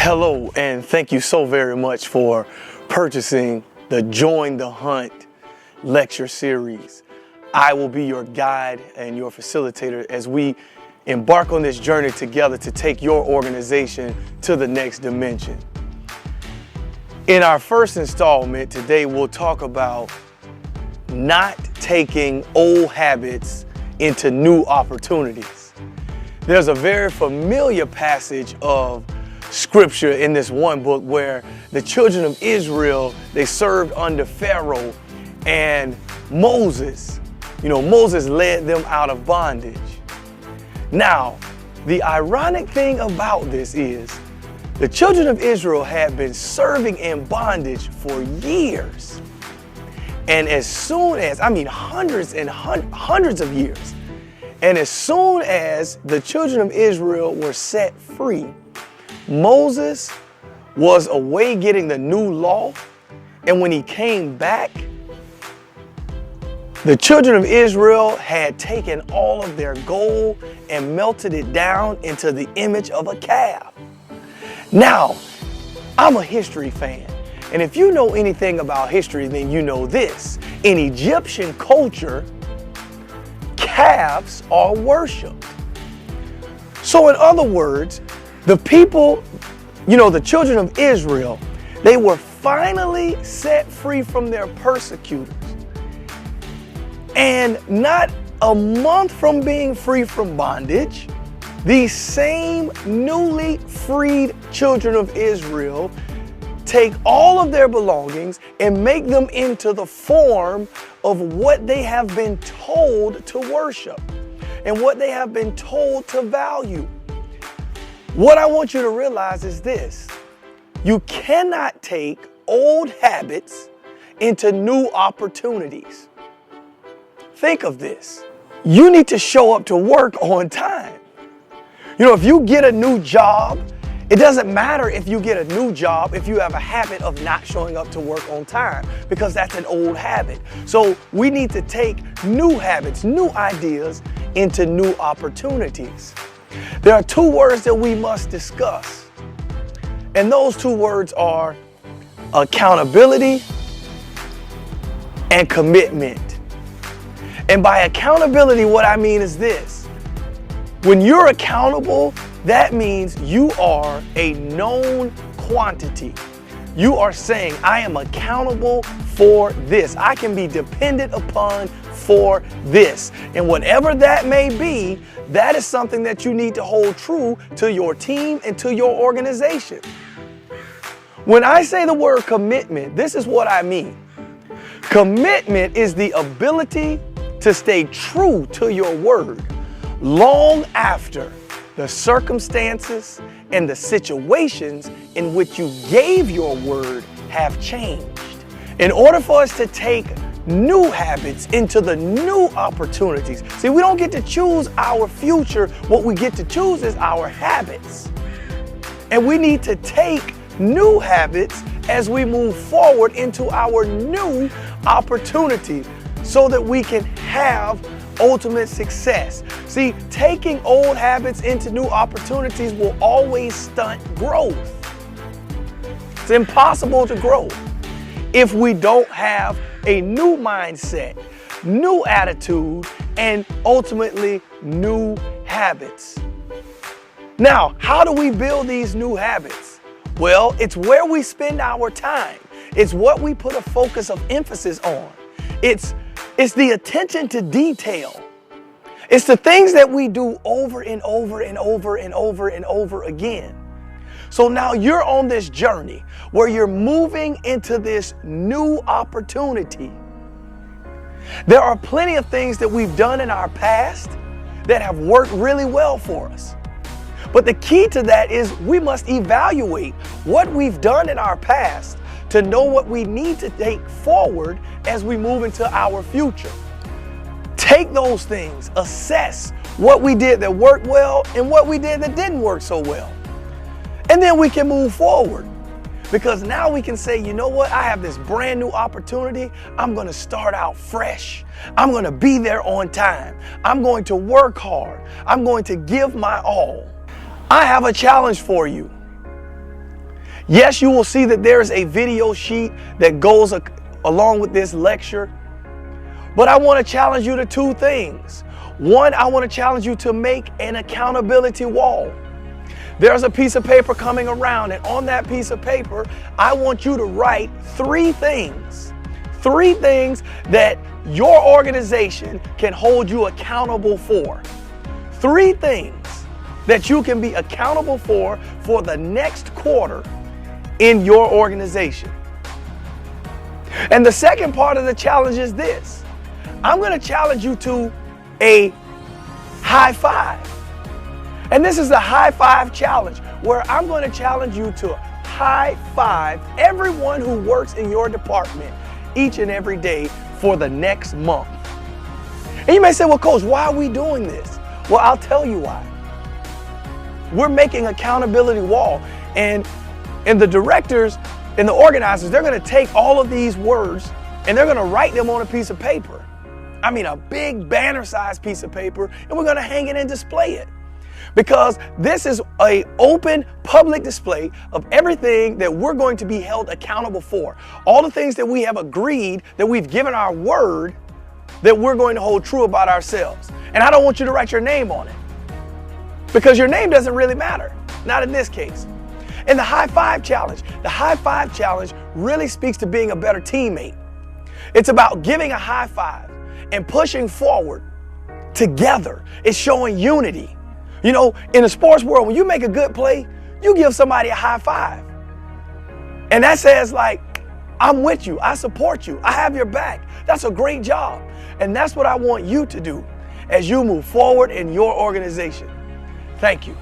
Hello, and thank you so very much for purchasing the Join the Hunt lecture series. I will be your guide and your facilitator as we embark on this journey together to take your organization to the next dimension. In our first installment today, we'll talk about not taking old habits into new opportunities. There's a very familiar passage of scripture in this one book where the children of Israel, they served under Pharaoh, and Moses led them out of bondage. Now, the ironic thing about this is the children of Israel had been serving in bondage for years. And as soon as, hundreds and hundreds of years, and as soon as the children of Israel were set free, Moses was away getting the new law, and when he came back, the children of Israel had taken all of their gold and melted it down into the image of a calf. Now, I'm a history fan, and if you know anything about history, then you know this. In Egyptian culture, calves are worshipped. So in other words, the people, the children of Israel, they were finally set free from their persecutors. And not a month from being free from bondage, these same newly freed children of Israel take all of their belongings and make them into the form of what they have been told to worship and what they have been told to value. What I want you to realize is this: you cannot take old habits into new opportunities. Think of this. You need to show up to work on time. If you get a new job, it doesn't matter if you get a new job if you have a habit of not showing up to work on time, because that's an old habit. So we need to take new habits, new ideas into new opportunities. There are two words that we must discuss, and those two words are accountability and commitment. And by accountability, what I mean is this: when you're accountable, that means you are a known quantity. You are saying, I am accountable for this. I can be depended upon for this. And whatever that may be, that is something that you need to hold true to your team and to your organization. When I say the word commitment, this is what I mean. Commitment is the ability to stay true to your word long after the circumstances and the situations in which you gave your word have changed. In order for us to take new habits into the new opportunities, see, we don't get to choose our future. What we get to choose is our habits. And we need to take new habits as we move forward into our new opportunity so that we can have ultimate success. See, taking old habits into new opportunities will always stunt growth. It's impossible to grow if we don't have a new mindset, new attitude, and ultimately new habits. Now, how do we build these new habits? Well, it's where we spend our time. It's what we put a focus of emphasis on. It's the attention to detail. It's the things that we do over and over and over and over and over again. So now you're on this journey where you're moving into this new opportunity. There are plenty of things that we've done in our past that have worked really well for us. But the key to that is we must evaluate what we've done in our past to know what we need to take forward as we move into our future. Take those things, assess what we did that worked well and what we did that didn't work so well. And then we can move forward, because now we can say, you know what? I have this brand new opportunity. I'm going to start out fresh. I'm going to be there on time. I'm going to work hard. I'm going to give my all. I have a challenge for you. Yes, you will see that there is a video sheet that goes along with this lecture. But I want to challenge you to two things. One, I want to challenge you to make an accountability wall. There's a piece of paper coming around, and on that piece of paper, I want you to write three things that your organization can hold you accountable for. Three things that you can be accountable for the next quarter in your organization. And the second part of the challenge is this. I'm going to challenge you to a high five. And this is the high five challenge, where I'm going to challenge you to high five everyone who works in your department each and every day for the next month. And you may say, well, Coach, why are we doing this? Well, I'll tell you why. We're making accountability wall, and the directors and the organizers, they're going to take all of these words and they're going to write them on a piece of paper. I mean, a big banner-sized piece of paper, and we're going to hang it and display it. Because this is an open public display of everything that we're going to be held accountable for. All the things that we have agreed, that we've given our word, that we're going to hold true about ourselves. And I don't want you to write your name on it, because your name doesn't really matter. Not in this case. In the high five challenge really speaks to being a better teammate. It's about giving a high five and pushing forward together. It's showing unity. You know, in the sports world, when you make a good play, you give somebody a high five. And that says, like, I'm with you, I support you, I have your back. That's a great job. And that's what I want you to do as you move forward in your organization. Thank you.